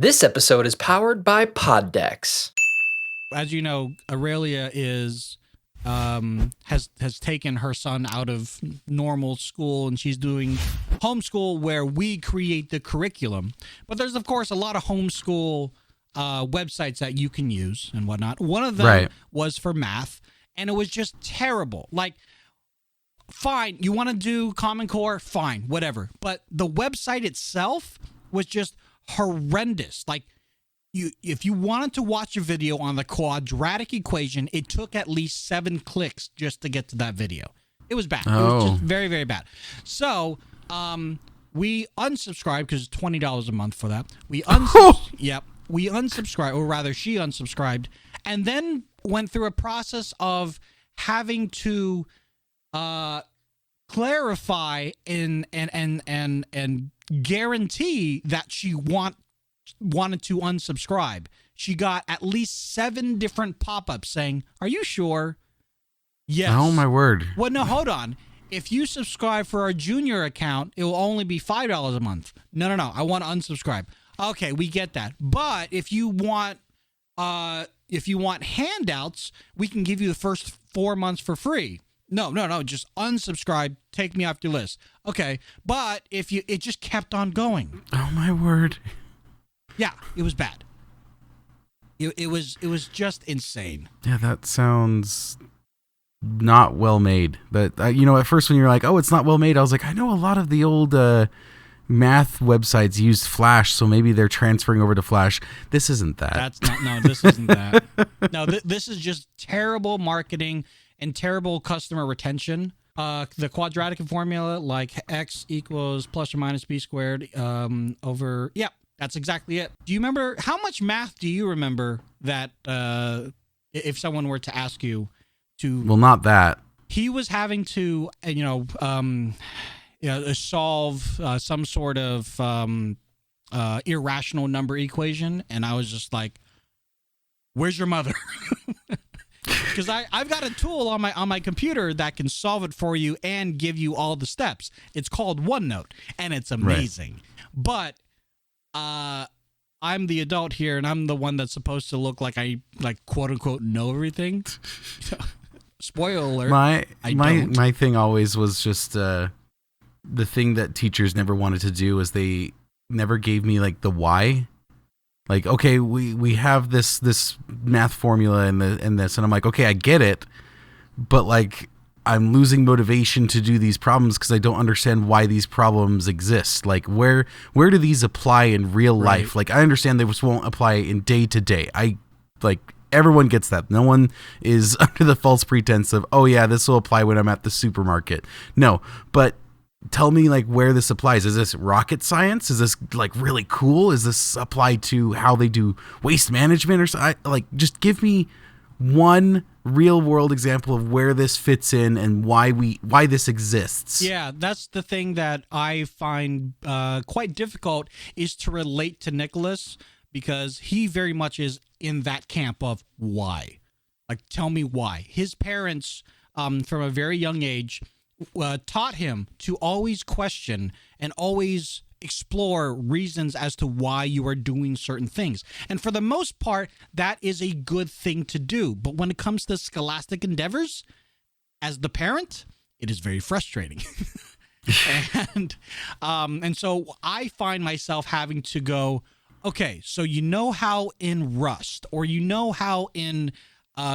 This episode is powered by Poddex. As you know, Aurelia has taken her son out of normal school, and she's doing homeschool where we create the curriculum. But there's, of course, a lot of homeschool websites that you can use and whatnot. One of them was for math, and it was just terrible. Like, fine, you want to do Common Core? Fine, whatever. But the website itself was just horrendous. Like, if you wanted to watch a video on the quadratic equation, it took at least 7 clicks just to get to that video. It was bad. It was just very, very bad. So we unsubscribed because it's $20 a month for that. We unsubscribed, or rather she unsubscribed, and then went through a process of having to clarify and guarantee that she wanted to unsubscribe. She got at least 7 different pop-ups saying, "Are you sure?" Yes. Oh, my word. Well, no, hold on. If you subscribe for our junior account, it will only be $5 a month. No. I want to unsubscribe. Okay, we get that. But if you want handouts, we can give you the first 4 months for free. No, just unsubscribe, take me off your list. Okay, but it just kept on going. Oh, my word. Yeah, it was bad. It was just insane. Yeah, that sounds not well made. But at first when you're like, "Oh, it's not well made," I was like, I know a lot of the old math websites used Flash, so maybe they're transferring over to Flash. This isn't that. This isn't that. No, this is just terrible marketing and terrible customer retention. The quadratic formula, like x equals plus or minus b squared over. Yeah, that's exactly it. Do you remember how much math do you remember that if someone were to ask you to? Well, not that. He was having to, solve some sort of irrational number equation, and I was just like, "Where's your mother?" Because I've got a tool on my computer that can solve it for you and give you all the steps. It's called OneNote, and it's amazing. Right. But I'm the adult here, and I'm the one that's supposed to look like I quote unquote know everything. Spoiler alert. My thing always was just the thing that teachers never wanted to do is they never gave me like the why. Like, okay, we have this math formula and this, and I'm like, okay, I get it, but like I'm losing motivation to do these problems because I don't understand why these problems exist. Like, where do these apply in real life? Like, I understand they just won't apply in day to day. Everyone gets that. No one is under the false pretense of, oh yeah, this will apply when I'm at the supermarket. No, but tell me like where this applies. Is this rocket science? Is this like really cool? Is this applied to how they do waste management or something? Just give me one real world example of where this fits in and why this exists. Yeah, that's the thing that I find quite difficult is to relate to Nicholas, because he very much is in that camp of why. Like, tell me why. His parents, from a very young age, taught him to always question and always explore reasons as to why you are doing certain things. And for the most part, that is a good thing to do. But when it comes to scholastic endeavors, as the parent, it is very frustrating. And so I find myself having to go, okay, so you know how in Rust, or you know how in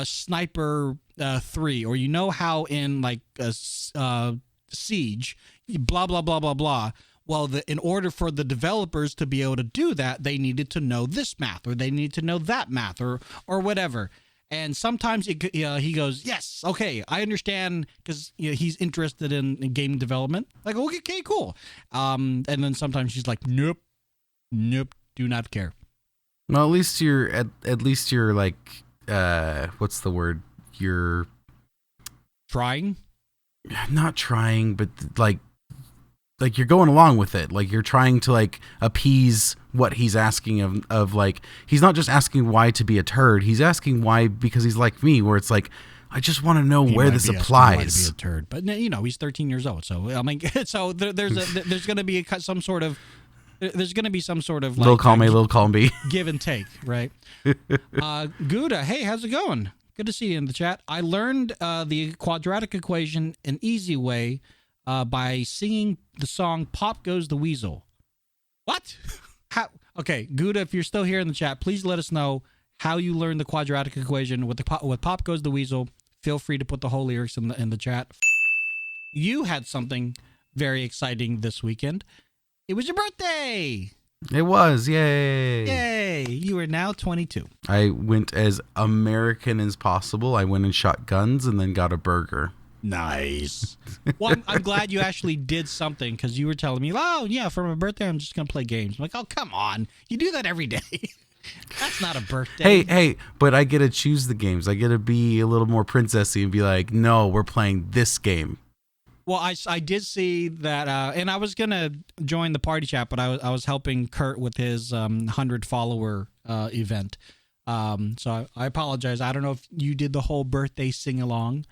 Sniper 3, or you know how in like Siege, blah blah blah blah blah. Well, in order for the developers to be able to do that, they needed to know this math, or they need to know that math, or whatever. And sometimes he goes, "Yes, okay, I understand," because he's interested in game development. Like, okay, cool. And then sometimes she's like, "Nope, do not care." Well, at least you're like, what's the word? You're trying. Not trying, but like you're going along with it. Like, you're trying to like appease what he's asking of like, he's not just asking why to be a turd. He's asking why because he's like me, where it's like, I just want to know where this applies. He might be a turd, but he's 13 years old. So I mean, so there's going to be some sort of There's going to be some sort of little column A, little column B. Give and take, right? Gouda, hey, how's it going? Good to see you in the chat. I learned the quadratic equation an easy way by singing the song "Pop Goes the Weasel." What? How? Okay, Gouda, if you're still here in the chat, please let us know how you learned the quadratic equation with "Pop Goes the Weasel." Feel free to put the whole lyrics in the chat. You had something very exciting this weekend. It was your birthday. It was. Yay. Yay. You are now 22. I went as American as possible. I went and shot guns and then got a burger. Nice. Well, I'm glad you actually did something because you were telling me, oh, yeah, for my birthday, I'm just going to play games. I'm like, oh, come on. You do that every day. That's not a birthday. Hey, but I get to choose the games. I get to be a little more princessy and be like, no, we're playing this game. Well, I did see that, and I was going to join the party chat, but I was helping Kurt with his 100-follower event. So I apologize. I don't know if you did the whole birthday sing-along,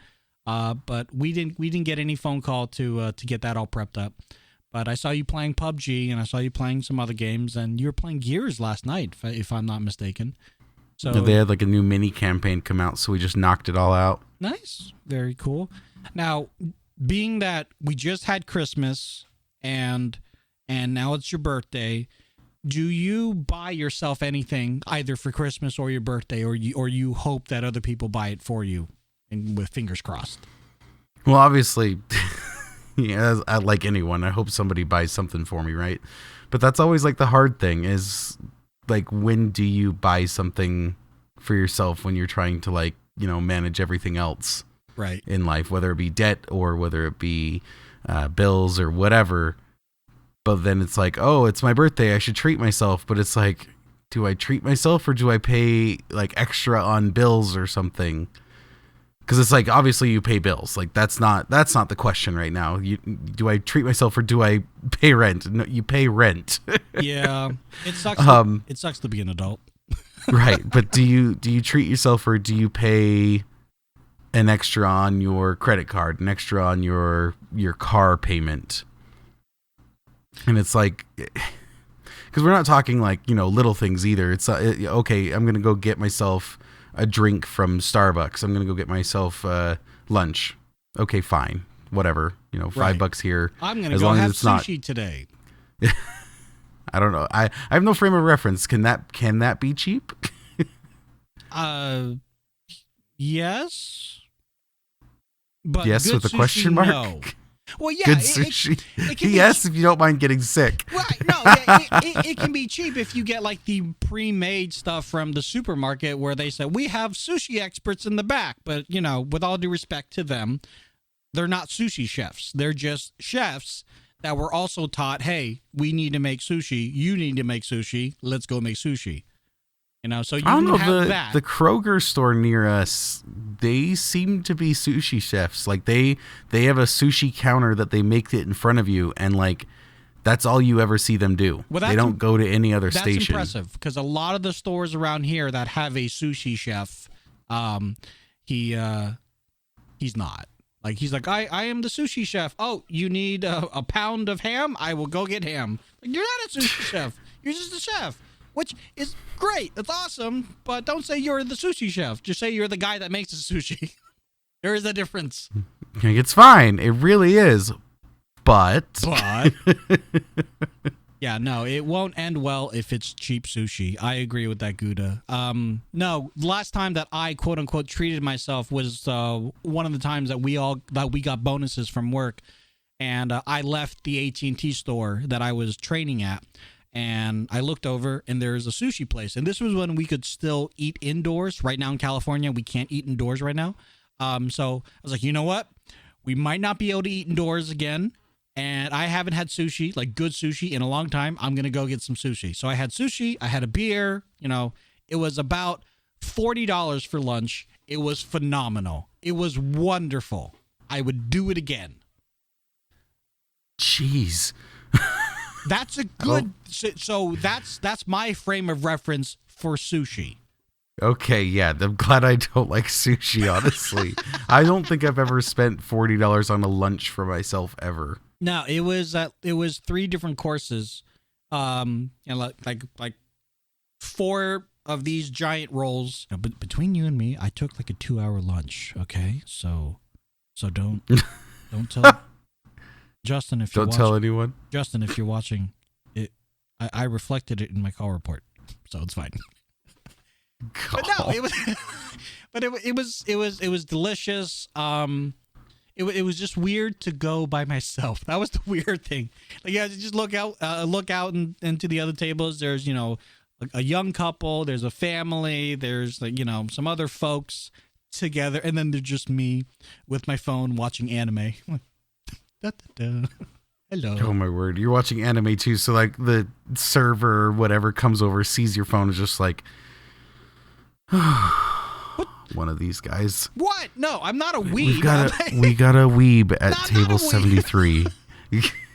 but we didn't get any phone call to get that all prepped up. But I saw you playing PUBG, and I saw you playing some other games, and you were playing Gears last night, if I'm not mistaken. So they had like a new mini campaign come out, so we just knocked it all out. Nice. Very cool. Now, being that we just had Christmas and now it's your birthday, do you buy yourself anything either for Christmas or your birthday, or you hope that other people buy it for you, and with fingers crossed? Well, obviously, yeah, like anyone, I hope somebody buys something for me, right? But that's always like the hard thing is like, when do you buy something for yourself when you're trying to like, manage everything else? Right. In life, whether it be debt or whether it be bills or whatever. But then it's like, oh, it's my birthday, I should treat myself. But it's like, do I treat myself or do I pay like extra on bills or something? Because it's like, obviously you pay bills. Like that's not the question right now. Do I treat myself or do I pay rent? No, you pay rent. Yeah, it sucks. It sucks to be an adult. Right, but do you treat yourself or do you pay an extra on your credit card, an extra on your car payment? And it's like, because we're not talking like, little things either. It's okay, I'm going to go get myself a drink from Starbucks. I'm going to go get myself lunch. Okay, fine. Whatever. $5 here. I'm going to go have sushi today. I don't know. I have no frame of reference. Can that be cheap? Yes. But yes, with a question mark? No. Well, yeah. Good sushi. It can yes, if you don't mind getting sick. Right. No, yeah, it can be cheap if you get like the pre-made stuff from the supermarket where they say, we have sushi experts in the back. But, with all due respect to them, they're not sushi chefs. They're just chefs that were also taught, hey, we need to make sushi. You need to make sushi. Let's go make sushi. So you I don't know, have that. The Kroger store near us, they seem to be sushi chefs. Like they have a sushi counter that they make it in front of you, and like that's all you ever see them do. Well, they don't go to any other station. That's impressive, because a lot of the stores around here that have a sushi chef, he's not. Like, he's like, I am the sushi chef. Oh, you need a pound of ham? I will go get ham. Like, you're not a sushi chef. You're just a chef. Which is great. It's awesome. But don't say you're the sushi chef. Just say you're the guy that makes the sushi. There is a difference. It's fine. It really is. But. Yeah, no, it won't end well if it's cheap sushi. I agree with that, Gouda. No, last time that I quote unquote treated myself was one of the times that we got bonuses from work, and I left the AT&T store that I was training at. And I looked over, and there's a sushi place. And this was when we could still eat indoors. Right now in California, we can't eat indoors right now. So I was like, you know what? We might not be able to eat indoors again. And I haven't had sushi, like good sushi, in a long time. I'm going to go get some sushi. So I had sushi. I had a beer. It was about $40 for lunch. It was phenomenal. It was wonderful. I would do it again. Jeez. That's a good. So that's my frame of reference for sushi. Okay, yeah, I'm glad I don't like sushi, honestly. I don't think I've ever spent $40 on a lunch for myself ever. No, it was 3 different courses, Like 4 of these giant rolls. But between you and me, I took like a 2-hour lunch. Okay, so don't tell Justin if you're Don't watching. tell anyone. Justin, if you're watching, I reflected it in my call report, so it's fine. But no, it was, but it was delicious. It was just weird to go by myself. That was the weird thing. Like, yeah, just look out into the other tables. There's, a young couple. There's a family. There's some other folks together, and then there's just me with my phone watching anime. Da, da, da. Hello. Oh my word! You're watching anime too, so like the server or whatever comes over, sees your phone, is just like, one of these guys. What? No, I'm not a weeb. We got a weeb at Not table a weeb. 73.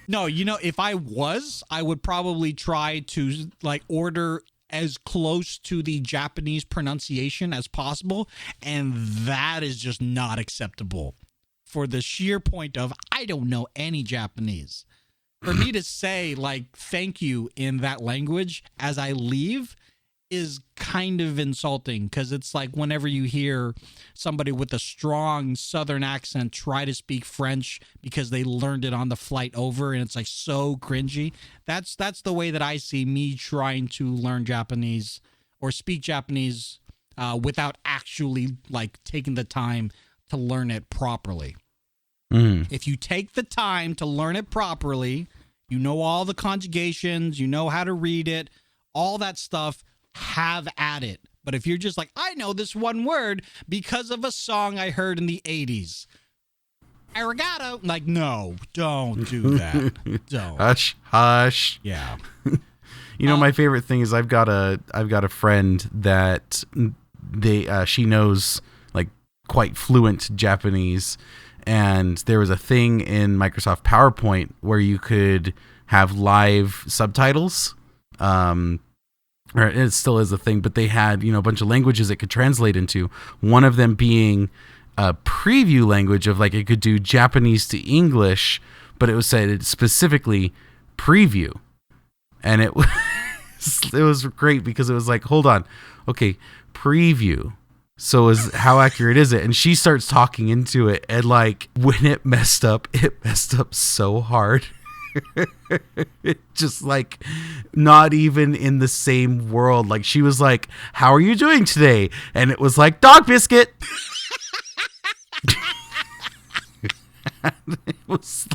No, if I would probably try to order as close to the Japanese pronunciation as possible, and that is just not acceptable for the sheer point of I don't know any Japanese. For me to say thank you in that language as I leave is kind of insulting, because it's like whenever you hear somebody with a strong Southern accent try to speak French because they learned it on the flight over, and it's so cringy. That's the way that I see me trying to learn Japanese or speak Japanese without actually taking the time to learn it properly. If you take the time to learn it properly, you know all the conjugations, you know how to read it, all that stuff, have at it. But if you're just I know this one word because of a song I heard in the 80s. Arigato. No, don't do that. Don't. Hush. Yeah. My favorite thing is I've got a friend that she knows quite fluent Japanese, and there was a thing in Microsoft PowerPoint where you could have live subtitles. Or it still is a thing, but they had, a bunch of languages it could translate into. One of them being a preview language of it could do Japanese to English, but it was said specifically preview. And it was great because it was hold on. Okay, preview. So how accurate is it? And she starts talking into it, and when it messed up so hard. It just not even in the same world. She was like, how are you doing today? And it was dog biscuit. It was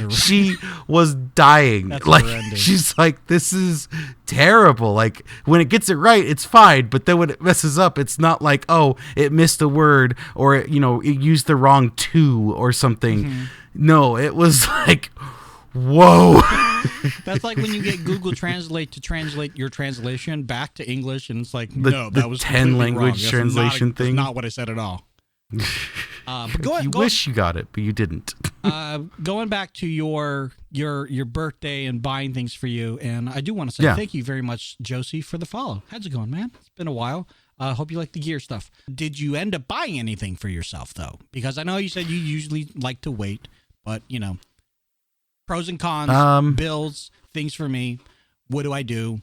she was dying. That's she's this is terrible. When it gets it right, it's fine, but then when it messes up, it's not oh, it missed a word, or it used the wrong to or something. Mm-hmm. No, it was whoa. That's like when you get Google Translate to translate your translation back to English, and it's no, that was 10 language wrong. translation thing. That's not what I said at all. But wish you got it, but you didn't. Going back to your birthday and buying things for you, and I do want to say thank you very much, Josie, for the follow. How's it going, man? It's been a while. Hope you like the gear stuff. Did you end up buying anything for yourself, though? Because I know you said you usually like to wait, but pros and cons, bills, things for me. What do I do?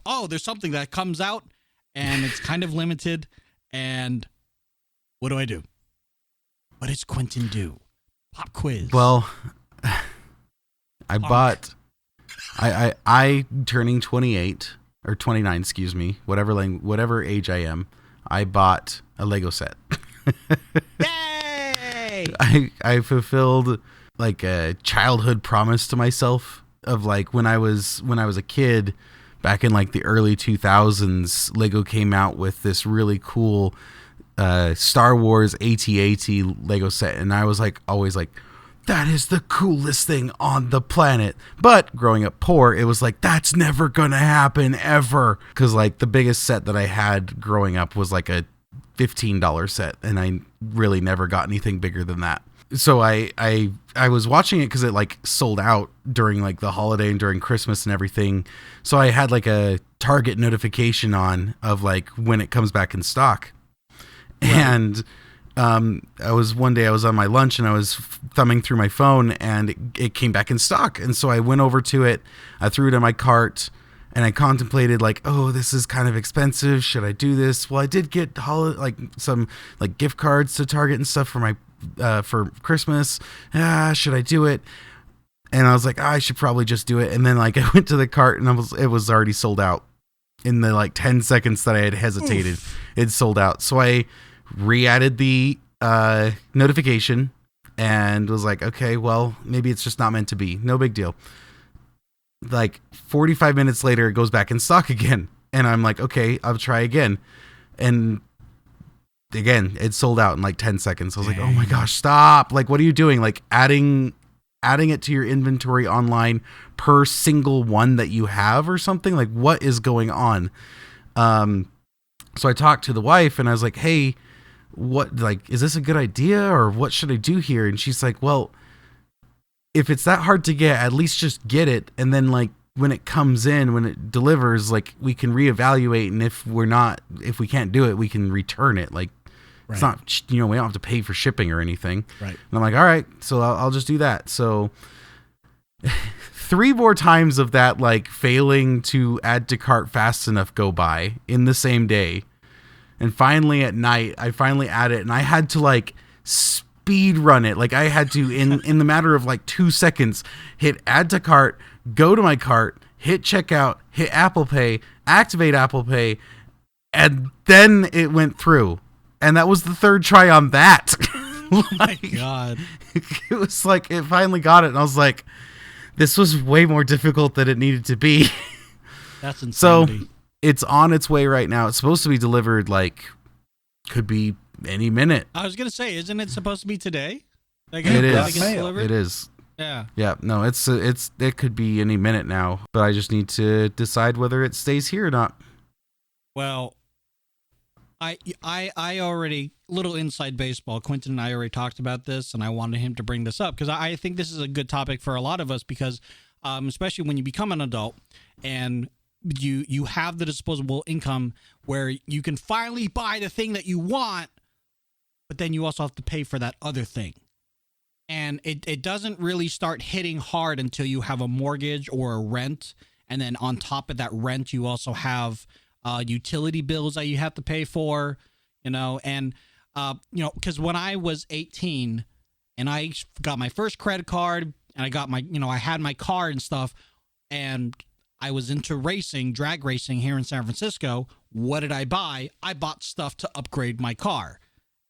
Oh, there's something that comes out, and it's kind of limited, and what do I do? What does Quinnton do? Pop quiz. Well, I turning 28 or 29, excuse me, whatever age I am, I bought a Lego set. Yay! I fulfilled a childhood promise to myself of when I was a kid back in the early 2000s. Lego came out with this really cool Star Wars AT-AT Lego set, and I was always that is the coolest thing on the planet. But growing up poor, it was that's never gonna happen ever, because the biggest set that I had growing up was a $15 set, and I really never got anything bigger than that. So I was watching it because it sold out during the holiday and during Christmas and everything. So I had a Target notification on of when it comes back in stock. Right. And I was on my lunch and I was thumbing through my phone and it came back in stock. And so I went over to it. I threw it in my cart and I contemplated like, oh, this is kind of expensive. Should I do this? Well, I did get some like gift cards to Target and stuff for for Christmas. Should I do it? And I was like, I should probably just do it. And then like I went to the cart and it was already sold out in the like 10 seconds that I had hesitated. It sold out. So I re-added the notification and was like, okay, well, maybe it's just not meant to be. No big deal. Like 45 minutes later, it goes back in stock again. And I'm like, okay, I'll try again. And again, it sold out in like 10 seconds. I was like, oh my gosh, stop. Like, what are you doing? Like adding it to your inventory online per single one that you have or something? Like, what is going on? So I talked to the wife and I was like, hey, is this a good idea or what should I do here? And she's like, well, if it's that hard to get, at least just get it. And then like when it comes in, when it delivers, like we can reevaluate. And if we can't do it, we can return it. Like it's not, we don't have to pay for shipping or anything. Right. And I'm like, all right, so I'll just do that. So 3 more times of that, like failing to add to cart fast enough go by in the same day. And finally at night, I finally add it and I had to like speed run it. Like I had to, in the matter of like 2 seconds, hit add to cart, go to my cart, hit checkout, hit Apple Pay, activate Apple Pay, and then it went through. And that was the 3rd try on that. Oh my God. It was like, it finally got it. And I was like, this was way more difficult than it needed to be. That's insanity. So it's on its way right now. It's supposed to be delivered like could be any minute. I was gonna say, isn't it supposed to be today? Like, it is. Delivered? It is. Yeah. Yeah. No, it could be any minute now, but I just need to decide whether it stays here or not. Well, I already, little inside baseball, Quinnton and I already talked about this, and I wanted him to bring this up because I think this is a good topic for a lot of us because, especially when you become an adult and you have the disposable income where you can finally buy the thing that you want, but then you also have to pay for that other thing. And it doesn't really start hitting hard until you have a mortgage or a rent. And then on top of that rent, you also have utility bills that you have to pay for, and, because when I was 18 and I got my first credit card and I got my, I had my car and stuff and I was into racing, drag racing here in San Francisco. What did I buy? I bought stuff to upgrade my car.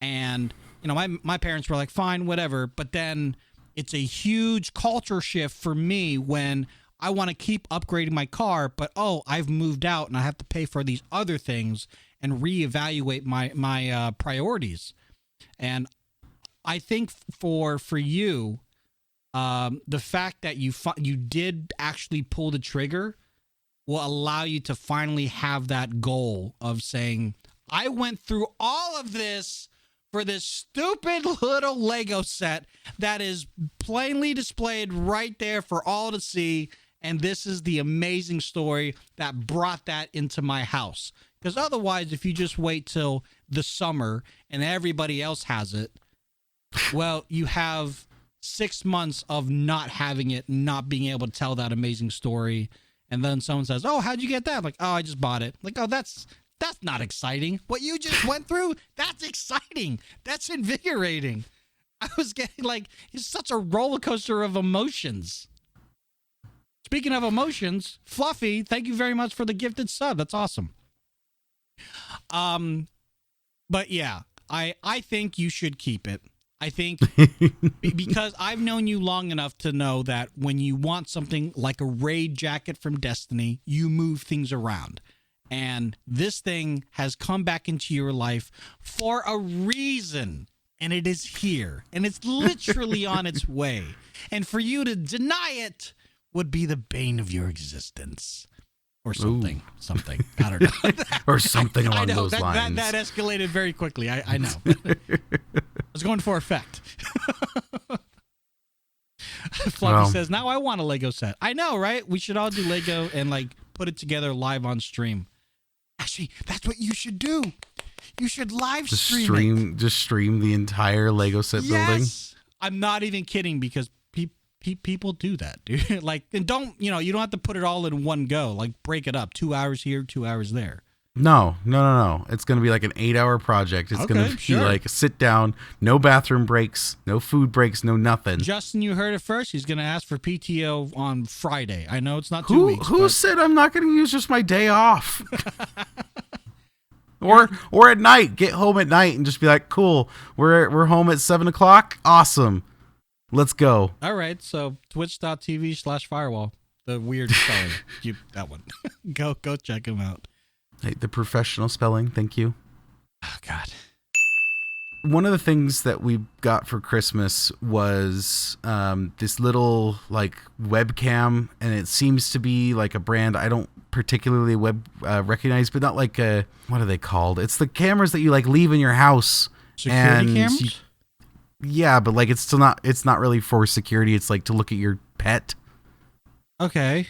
And, my parents were like, fine, whatever. But then it's a huge culture shift for me when I want to keep upgrading my car, but, I've moved out and I have to pay for these other things and reevaluate my priorities. And I think for you, the fact that you did actually pull the trigger will allow you to finally have that goal of saying, I went through all of this for this stupid little Lego set that is plainly displayed right there for all to see. And this is the amazing story that brought that into my house. Because otherwise, if you just wait till the summer and everybody else has it, well, you have 6 months of not having it, not being able to tell that amazing story. And then someone says, oh, how'd you get that? I'm like, oh, I just bought it. Like, oh, that's not exciting. What you just went through, that's exciting. That's invigorating. I was getting it's such a roller coaster of emotions. Speaking of emotions, Fluffy, thank you very much for the gifted sub. That's awesome. But yeah, I think you should keep it. I think because I've known you long enough to know that when you want something like a raid jacket from Destiny, you move things around. And this thing has come back into your life for a reason. And it is here. And it's literally on its way. And for you to deny it would be the bane of your existence. Or something. Ooh. Something. I don't know. Or something along those that, lines. That escalated very quickly. I know. I was going for effect. Fluffy says, now I want a Lego set. I know, right? We should all do Lego and put it together live on stream. Actually, that's what you should do. You should live stream it. Just stream the entire Lego set building. I'm not even kidding because people do that, dude. Like, and you don't have to put it all in one go. Like, break it up. 2 hours here, 2 hours there. No. It's going to be like an 8-hour project. It's going to be like sit down, no bathroom breaks, no food breaks, no nothing. Justin, you heard it first. He's going to ask for PTO on Friday. I know it's not 2 weeks. Who said I'm not going to use just my day off? or at night, get home at night and just be like, cool, we're home at 7:00. Awesome. Let's go. All right. So twitch.tv/firewall. The weird spelling. That one. Go check him out. Hey, the professional spelling. Thank you. Oh, God. One of the things that we got for Christmas was this little like webcam, and it seems to be like a brand I don't particularly recognize, but not like what are they called? It's the cameras that you like leave in your house. Security cameras? Yeah, but like it's not really for security. It's like to look at your pet. Okay.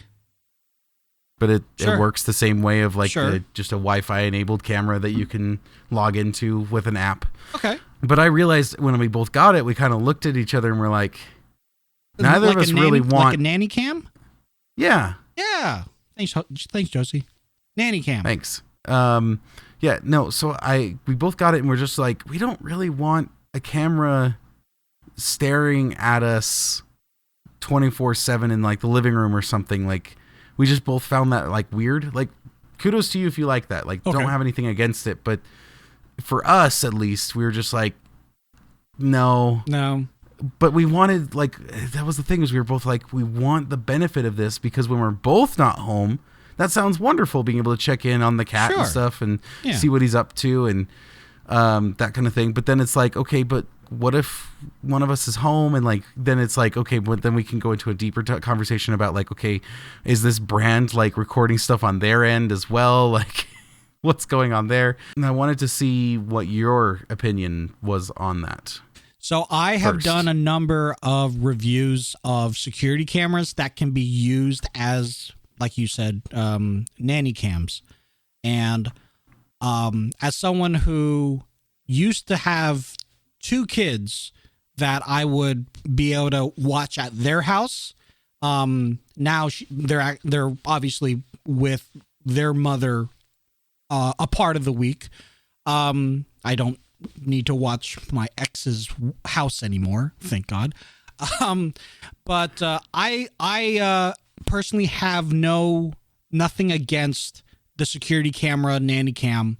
But it works the same way of like just a Wi-Fi enabled camera that you can log into with an app. Okay. But I realized when we both got it, we kind of looked at each other and we're like, neither of us really want like a nanny cam. Yeah. Yeah. Thanks, Josie. Nanny cam. Thanks. Yeah. No. So we both got it and we're just like, we don't really want a camera staring at us 24/7 in like the living room or something. Like, we just both found that like weird. Like, kudos to you if you like that. Like, don't have anything against it. But for us, at least, we were just like, no. But we wanted, like, that was the thing, is we were both like, we want the benefit of this because when we're both not home, that sounds wonderful, being able to check in on the cat and stuff and see what he's up to and that kind of thing. But then it's like, okay, but what if one of us is home? And like, then it's like, okay, but then we can go into a deeper conversation about like, okay, is this brand like recording stuff on their end as well? Like, what's going on there? And I wanted to see what your opinion was on that. So I have done a number of reviews of security cameras that can be used as, like you said, nanny cams. And as someone who used to have 2 kids that I would be able to watch at their house, now they're obviously with their mother a part of the week. I don't need to watch my ex's house anymore, thank God. But I personally have nothing against the security camera nanny cam.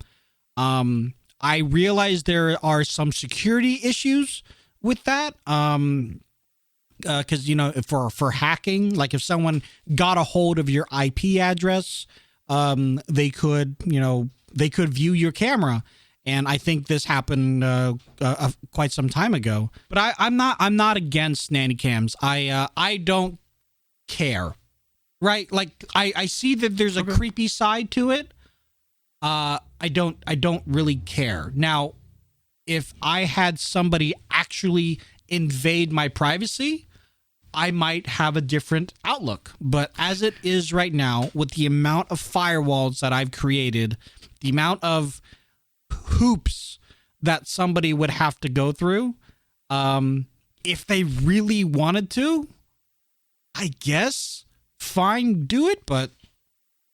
I realize there are some security issues with that. Because, you know, for hacking, like if someone got a hold of your IP address, they could view your camera. And I think this happened quite some time ago. But I'm not against nanny cams. I don't care, right? Like I see that there's a creepy side to it. I don't really care. Now, if I had somebody actually invade my privacy, I might have a different outlook. But as it is right now, with the amount of firewalls that I've created, the amount of hoops that somebody would have to go through, if they really wanted to, I guess, fine, do it. But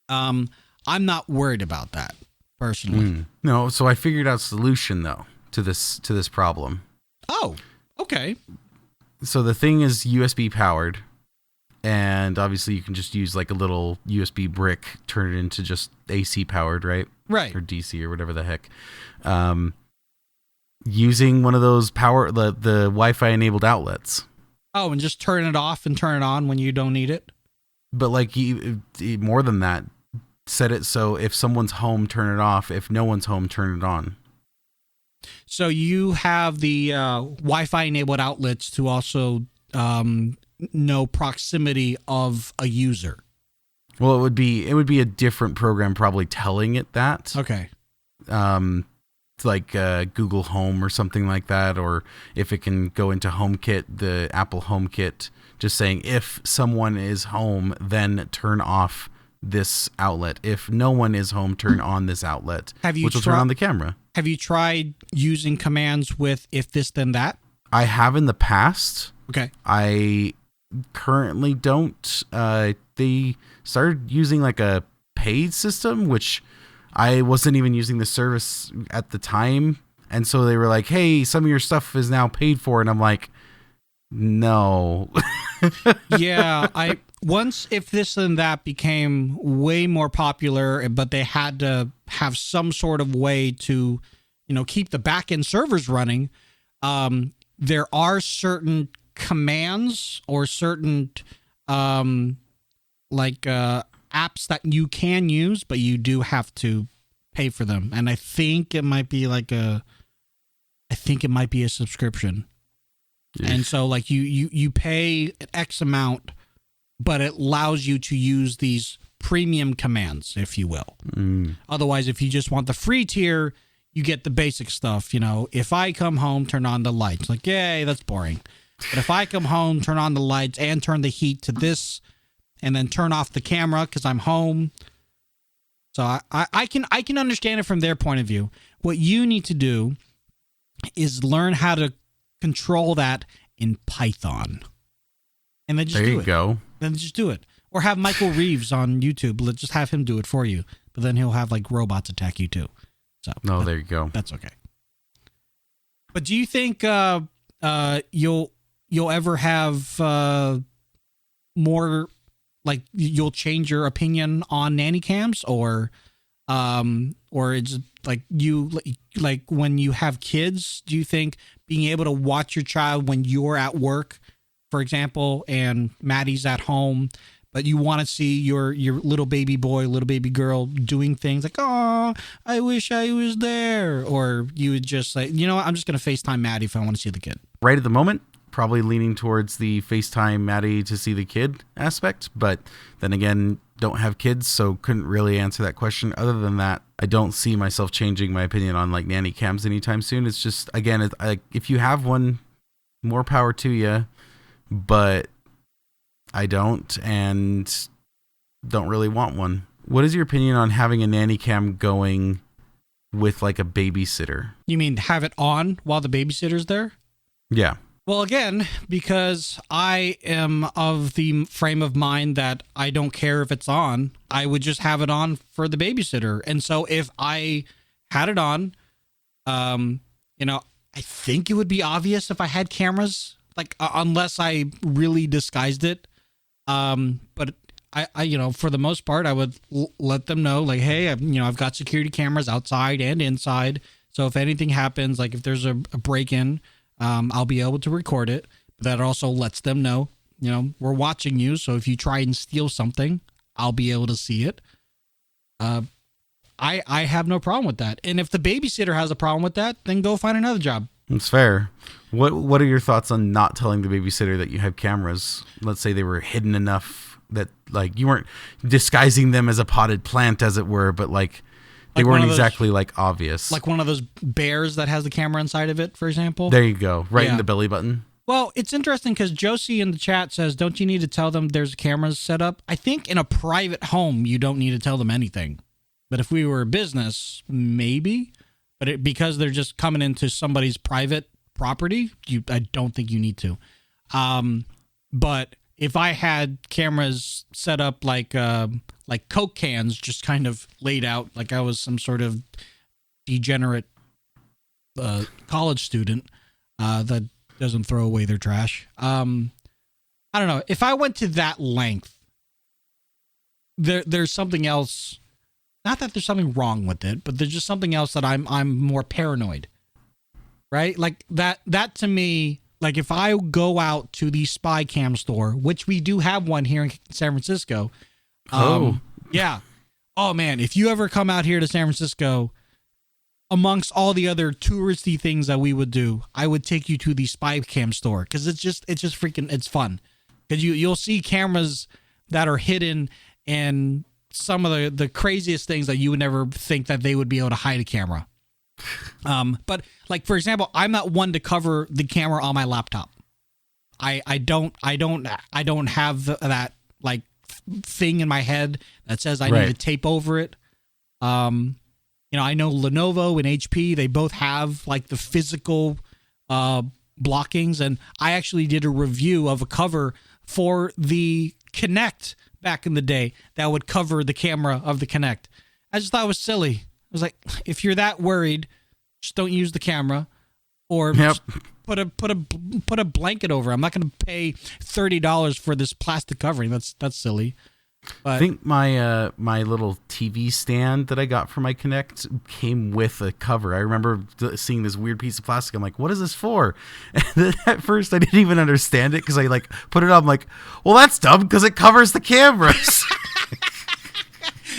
I'm not worried about that personally. No, so I figured out a solution though to this problem. Oh, okay. So the thing is USB powered, and obviously you can just use like a little USB brick, turn it into just AC powered, right? Right. Or DC or whatever the heck. Using one of those the Wi-Fi enabled outlets. Oh, and just turn it off and turn it on when you don't need it? But like more than that, set it so if someone's home, turn it off. If no one's home, turn it on. So you have the Wi-Fi enabled outlets to also know proximity of a user. Well, it would be a different program probably telling it that. Okay. It's like Google Home or something like that, or if it can go into HomeKit, the Apple HomeKit, just saying if someone is home, then turn off this outlet. If no one is home, turn on this outlet, which will turn on the camera. Have you tried using commands with if this then that? I have in the past. Okay. I currently don't. They started using like a paid system, which I wasn't even using the service at the time. And so they were like, hey, some of your stuff is now paid for. And I'm like, no. Yeah. Once if this and that became way more popular, but they had to have some sort of way to, keep the back end servers running. There are certain commands or certain apps that you can use, but you do have to pay for them. And I think it might be a subscription. Yeah. And so like you pay an X amount, but it allows you to use these premium commands, if you will. Otherwise, if you just want the free tier, you get the basic stuff. If I come home, turn on the lights. Like, yay, that's boring. But if I come home, turn on the lights and turn the heat to this, and then turn off the camera because I'm home. So I can understand it from their point of view. What you need to do is learn how to control that in Python. And then just do it. There you go. Then just do it. Or have Michael Reeves on YouTube. Let's just have him do it for you. But then he'll have like robots attack you too. So there you go. That's okay. But do you think you'll ever have more, like you'll change your opinion on nanny cams, or it's like when you have kids, do you think being able to watch your child when you're at work, for example, and Maddie's at home, but you want to see your little baby boy, little baby girl doing things like, oh, I wish I was there, or you would just say, I'm just going to FaceTime Maddie if I want to see the kid? Right at the moment, probably leaning towards the FaceTime Maddie to see the kid aspect, but then again, don't have kids, so couldn't really answer that question. Other than that, I don't see myself changing my opinion on like nanny cams anytime soon. It's just, again, if you have one, more power to you, but I don't, and don't really want one. What is your opinion on having a nanny cam going with like a babysitter? You mean have it on while the babysitter's there? Yeah. Well, again, because I am of the frame of mind that I don't care if it's on, I would just have it on for the babysitter. And so if I had it on, I think it would be obvious if I had cameras, like unless I really disguised it. But I for the most part, I would let them know, like, hey, I've got security cameras outside and inside. So if anything happens, like if there's a break-in, I'll be able to record it. But that also lets them know, we're watching you. So if you try and steal something, I'll be able to see it. I have no problem with that. And if the babysitter has a problem with that, then go find another job. It's fair. What are your thoughts on not telling the babysitter that you have cameras? Let's say they were hidden enough that like you weren't disguising them as a potted plant, as it were, but like they weren't exactly like obvious. Like one of those bears that has the camera inside of it, for example. There you go. Right in the belly button. Well, it's interesting because Josie in the chat says, don't you need to tell them there's cameras set up? I think in a private home, you don't need to tell them anything. But if we were a business, maybe. But because they're just coming into somebody's private property, I don't think you need to. But if I had cameras set up like Coke cans just kind of laid out like I was some sort of degenerate college student that doesn't throw away their trash. I don't know. If I went to that length, there's something else. Not that there's something wrong with it, but there's just something else that I'm more paranoid. Right? Like that to me, like if I go out to the spy cam store, which we do have one here in San Francisco. Yeah. Oh man, if you ever come out here to San Francisco, amongst all the other touristy things that we would do, I would take you to the spy cam store because it's just freaking, it's fun. Because you'll see cameras that are hidden and some of the craziest things that you would never think that they would be able to hide a camera. But like, for example, I'm not one to cover the camera on my laptop. I don't have that like thing in my head that says I need to tape over it. I know Lenovo and HP, they both have like the physical blockings. And I actually did a review of a cover for the Kinect back in the day that would cover the camera of the Kinect. I just thought it was silly. I was like, if you're that worried, just don't use the camera, or just put a blanket over. I'm not going to pay $30 for this plastic covering. That's silly. But I think my my little TV stand that I got for my Kinect came with a cover. I remember seeing this weird piece of plastic. I'm like, what is this for? And then at first I didn't even understand it because I like put it on. I'm like, well, that's dumb because it covers the cameras.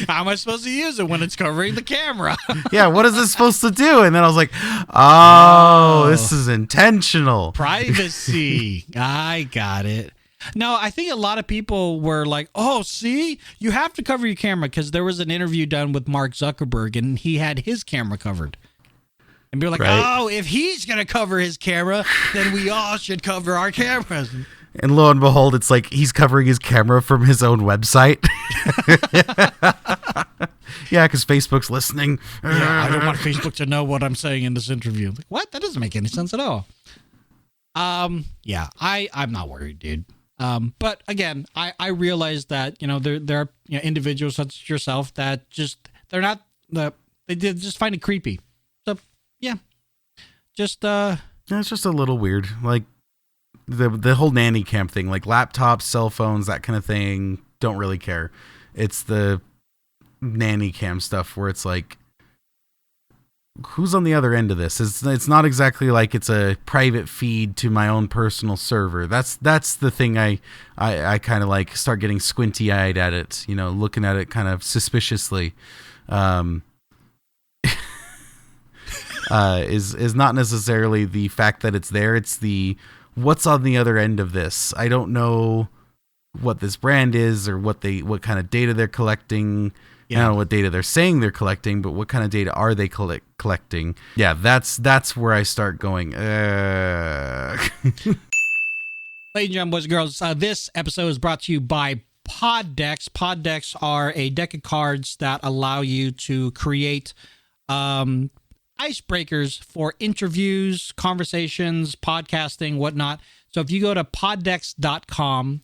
how am I supposed to use it when it's covering the camera? Yeah, what is this supposed to do? And then I was like, oh, this is intentional. Privacy. I got it. No, I think a lot of people were like, oh, see, you have to cover your camera, because there was an interview done with Mark Zuckerberg and he had his camera covered. And people were like, oh, if he's going to cover his camera, then we all should cover our cameras. And lo and behold, it's like he's covering his camera from his own website. Yeah, because Facebook's listening. Yeah, I don't want Facebook to know what I'm saying in this interview. Like, what? That doesn't make any sense at all. Yeah, I'm not worried, dude. But again, I realize that, there are individuals such as yourself that they just find it creepy. So yeah, just it's just a little weird. Like the whole nanny cam thing, like laptops, cell phones, that kind of thing. Don't really care. It's the nanny cam stuff where it's like, who's on the other end of this? It's not exactly like it's a private feed to my own personal server. That's the thing I kind of like start getting squinty eyed at it, looking at it kind of suspiciously. Is not necessarily the fact that it's there. It's the what's on the other end of this. I don't know what this brand is or what kind of data they're collecting. Yeah. I don't know what data they're saying they're collecting, but what kind of data are they collecting? Yeah, that's where I start going. Ladies and gentlemen, boys and girls, this episode is brought to you by Pod Decks. Pod Decks are a deck of cards that allow you to create icebreakers for interviews, conversations, podcasting, whatnot. So if you go to poddecks.com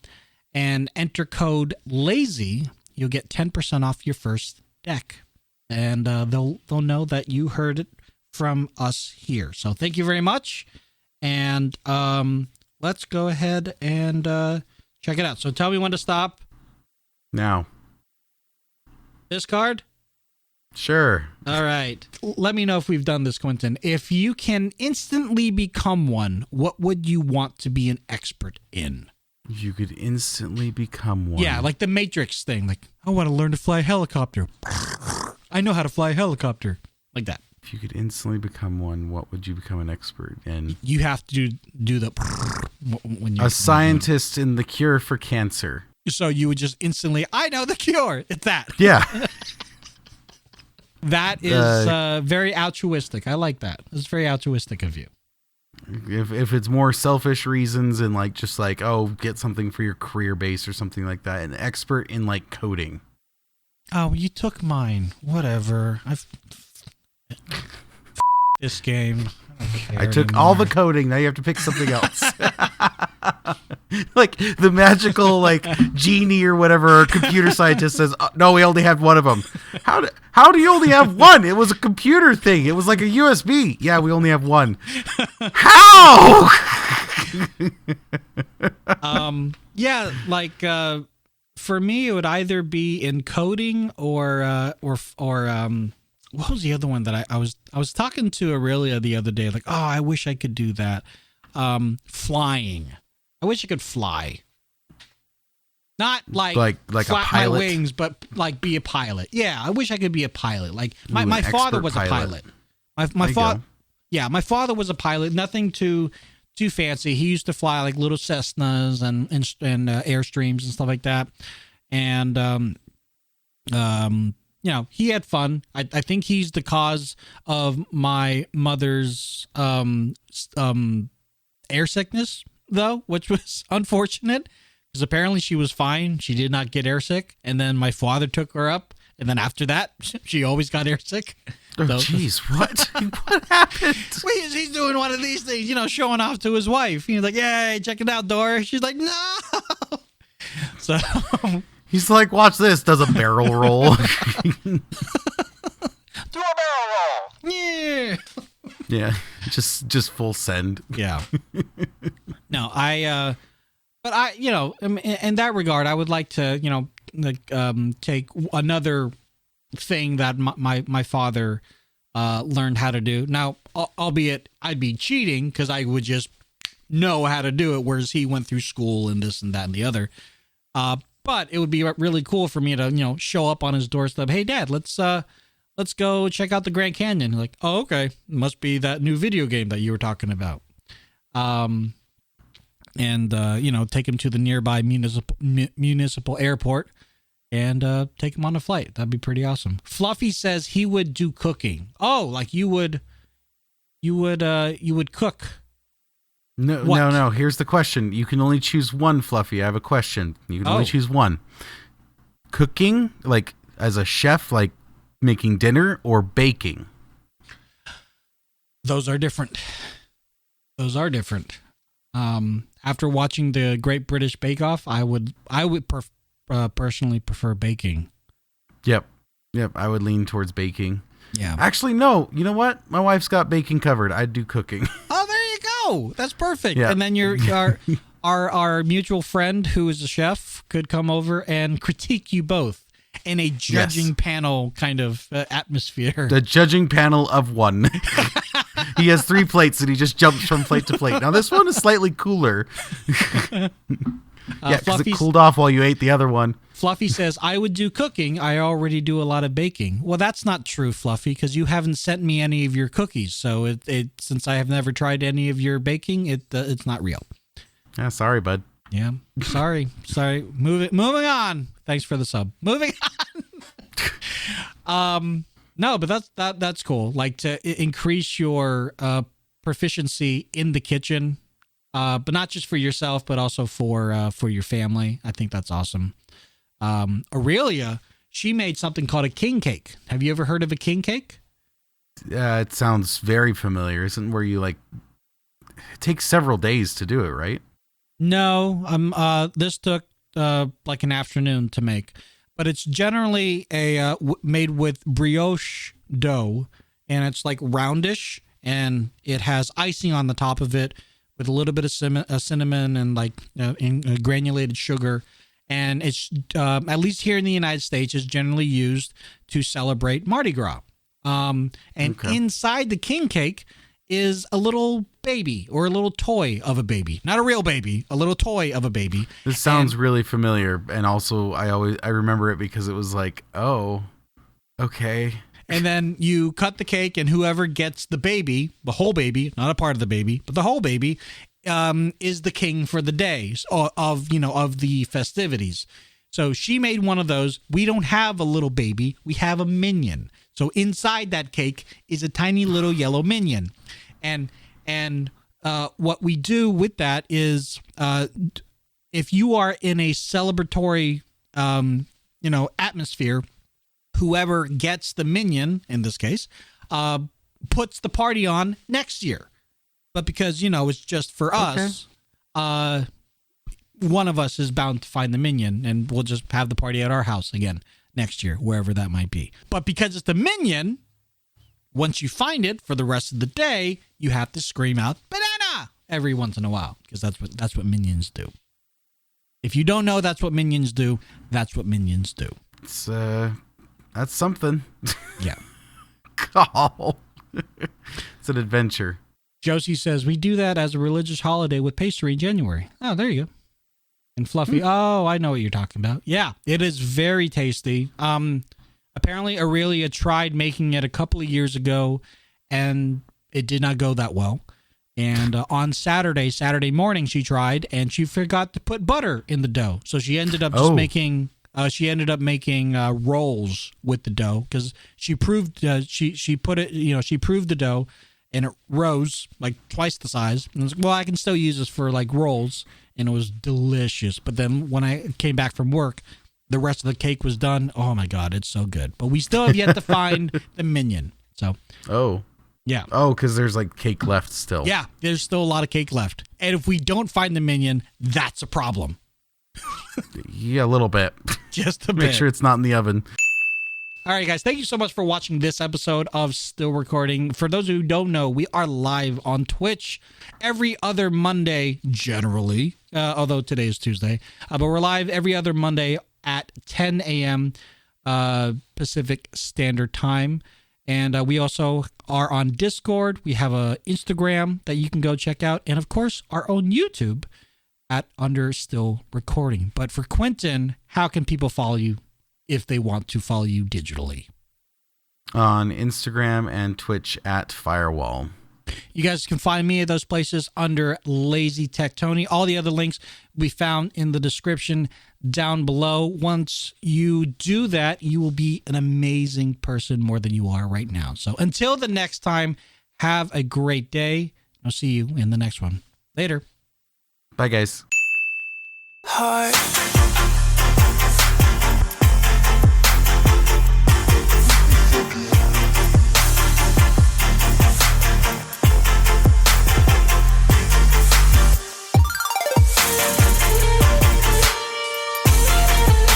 and enter code LAZY, you'll get 10% off your first deck, and they'll know that you heard it from us here. So thank you very much, and let's go ahead and check it out. So tell me when to stop. Now. This card? Sure. All right. Let me know if we've done this, Quinnton. If you can instantly become one, what would you want to be an expert in? You could instantly become one. Yeah, like the Matrix thing. Like, I want to learn to fly a helicopter. I know how to fly a helicopter. Like that. If you could instantly become one, what would you become an expert in? You have to do the... when you a scientist in the cure for cancer. So you would just instantly, I know the cure. It's that. Yeah. That is very altruistic. I like that. It's very altruistic of you. If it's more selfish reasons and like just like, oh, get something for your career base or something like that, an expert in like coding. Oh, you took mine. Whatever. This game. I took all the coding. Now you have to pick something else. Like the magical like genie or whatever computer scientist says, oh, no, we only have one of them. How do you only have one? It was a computer thing. It was like a USB. Yeah, we only have one. How? Yeah, like for me, it would either be in coding or what was the other one that I was talking to Aurelia the other day? Like, oh, I wish I could do that. Flying. I wish I could fly. Not like flap a pilot? My wings, but like be a pilot. Yeah, I wish I could be a pilot. Like my father was a pilot. My father, yeah, my father was a pilot. Nothing too fancy. He used to fly like little Cessnas and Airstreams and stuff like that. And he had fun. I think he's the cause of my mother's air sickness, though, which was unfortunate because apparently she was fine. She did not get airsick. And then my father took her up. And then after that, she always got airsick. Oh, So- jeez, what? What happened? Well, he's doing one of these things, showing off to his wife. He's like, "Yay, check it out, Doris." She's like, "No." So He's like, watch this. Does a barrel roll. do a barrel roll. Yeah. Yeah, just full send. Yeah. No, but in that regard, I would like to, take another thing that my father learned how to do. Now, albeit I'd be cheating because I would just know how to do it, whereas he went through school and this and that and the other. But it would be really cool for me to, show up on his doorstep. Hey, Dad, let's go check out the Grand Canyon. Like, oh, okay. Must be that new video game that you were talking about. And take him to the nearby municipal airport and take him on a flight. That'd be pretty awesome. Fluffy says he would do cooking. Oh, like you would cook. No, What? no. Here's the question. You can only choose one, Fluffy. I have a question. You can only choose one. Cooking, like as a chef, like making dinner, or baking? Those are different. After watching the Great British Bake Off, I would personally prefer baking. Yep. I would lean towards baking. Yeah. Actually, no. You know what? My wife's got baking covered. I'd do cooking. Oh, there you go. That's perfect. Yeah. And then our mutual friend who is a chef could come over and critique you both in a judging panel kind of atmosphere. The judging panel of one. He has 3 plates and he just jumps from plate to plate. Now this one is slightly cooler. Yeah, because it cooled off while you ate the other one. Fluffy says, I would do cooking. I already do a lot of baking. Well, that's not true, Fluffy, because you haven't sent me any of your cookies. So since I have never tried any of your baking, it's not real. Yeah, sorry, bud. Yeah, sorry. Moving on. Thanks for the sub. Moving on. No, but that's cool. Like to increase your proficiency in the kitchen, but not just for yourself, but also for your family. I think that's awesome. Aurelia, she made something called a king cake. Have you ever heard of a king cake? It sounds very familiar. Isn't where you it takes several days to do it, right? No, this took like an afternoon to make, but it's generally made with brioche dough, and it's like roundish, and it has icing on the top of it with a little bit of cinnamon and granulated sugar. And it's at least here in the United States is generally used to celebrate Mardi Gras. Inside the king cake is a little baby or a little toy of a baby, not a real baby, a little toy of a baby. This sounds really familiar, and also I remember it because it was like, oh, okay. And then you cut the cake, and whoever gets the baby, the whole baby, not a part of the baby, but the whole baby, is the king for the day of the festivities. So she made one of those. We don't have a little baby. We have a minion. So inside that cake is a tiny little yellow minion. And what we do with that is if you are in a celebratory, atmosphere, whoever gets the minion, in this case, puts the party on next year. But because, it's just for us, one of us is bound to find the minion, and we'll just have the party at our house again next year, wherever that might be. But because it's the minion, once you find it for the rest of the day, you have to scream out "banana" every once in a while, because that's what minions do. If you don't know that's what minions do, that's what minions do. It's that's something. Yeah. Oh. It's an adventure. Josie says, we do that as a religious holiday with pastry in January. Oh, there you go. And Fluffy, oh, I know what you're talking about. Yeah, it is very tasty. Apparently, Aurelia tried making it a couple of years ago, and it did not go that well. And on Saturday morning, she tried, and she forgot to put butter in the dough. So she ended up just making rolls with the dough, because she proved she put it, she proved the dough, and it rose like twice the size. And I was like, well, I can still use this for like rolls, and it was delicious. But then when I came back from work, the rest of the cake was done. Oh my God, it's so good. But we still have yet to find the minion. So, Oh. yeah. Oh, because there's like cake left still. Yeah, there's still a lot of cake left. And if we don't find the minion, that's a problem. Yeah, a little bit. Just a bit. Make sure it's not in the oven. All right, guys, thank you so much for watching this episode of Still Recording. For those who don't know, we are live on Twitch every other Monday, generally, although today is Tuesday. But we're live every other Monday at 10 a.m. Pacific Standard Time. And we also are on Discord. We have a Instagram that you can go check out. And, of course, our own YouTube at Under Still Recording. But for Quinnton, how can people follow you if they want to follow you digitally? On Instagram and Twitch at Firewall. You guys can find me at those places under Lazy Tech Tony. All the other links we found in the description down below. Once you do that, you will be an amazing person more than you are right now. So until the next time, have a great day. I'll see you in the next one. Later. Bye, guys. Heart